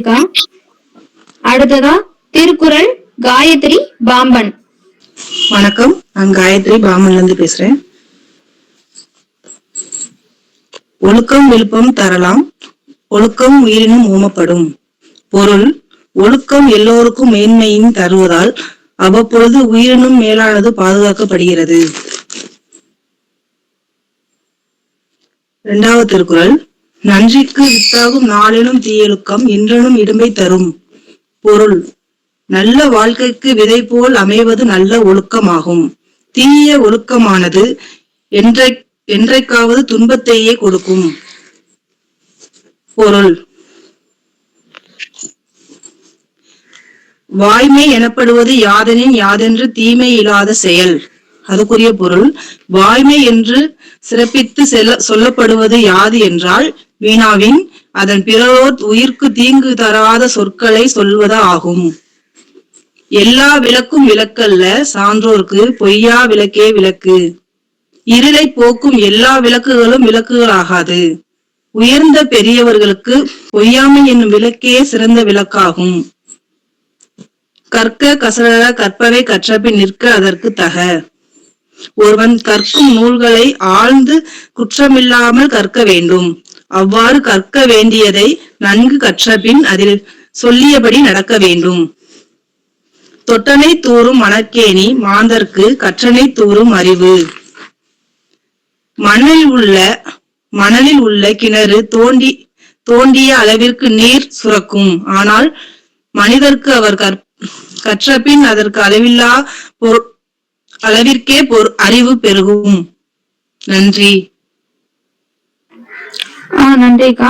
நன்றிக்கா. அடுத்ததா திருக்குறள் காயத்ரி பாம்பன். வணக்கம், நான் காயத்ரி பாம்பன்ல இருந்து பேசுறேன். ஒழுக்கம் விழுப்பம் தரலாம், ஒழுக்கம் உயிரினும் ஊமப்படும். பொருள்: ஒழுக்கம் எல்லோருக்கும் மேன்மையின் தருவதால் அவ்வப்பொழுது உயிரினும் மேலானது பாதுகாக்கப்படுகிறது. இரண்டாவது திருக்குறள்: நன்றிக்கு வித்தாகும் நாளெனும் தீயொழுக்கம் இன்றெனும் இடும்பை தரும். பொருள்: நல்ல வாழ்க்கைக்கு விதை போல் அமைவது நல்ல ஒழுக்கமாகும். தீய ஒழுக்கமானது என்றைக்காவது துன்பத்தையே கொடுக்கும். பொருள்: வாய்மை எனப்படுவது யாதெனின் யாதென்று தீமை இல்லாத செயல். அதுக்குரிய பொருள்: வாய்மை என்று சிறப்பித்து சொல்லப்படுவது யாது என்றால் வீணாவின் அதன் பிறரோர் உயிர்க்கு தீங்கு தராத சொற்களை சொல்வது ஆகும். எல்லா விளக்கும் விளக்கல்ல, சான்றோர்க்கு பொய்யா விளக்கே விளக்கு. இருளை போக்கும் எல்லா விளக்குகளும் விளக்குகளாகாது. உயர்ந்த பெரியவர்களுக்கு பொய்யாமை என்னும் விளக்கே சிறந்த விளக்காகும். கற்க கசடர கற்பவை கற்றபின் நிற்க அதற்கு தக. ஒருவன் கற்கும் நூல்களை ஆழ்ந்து குற்றமில்லாமல் கற்க வேண்டும். அவ்வாறு கற்க வேண்டியதை நன்கு கற்றபின் அதில் சொல்லியபடி நடக்க வேண்டும். தொட்டனை தூறும் மணற்கேணி மாந்தர்க்கு கற்றனை தூறும் அறிவு. மணலில் உள்ள கிணறு தோண்டிய அளவிற்கு நீர் சுரக்கும். ஆனால் மனிதர்க்கு அவர் கற்றபின் அதற்கு அளவிற்கே அறிவு பெருகும். நன்றி. நன்றிக்கா.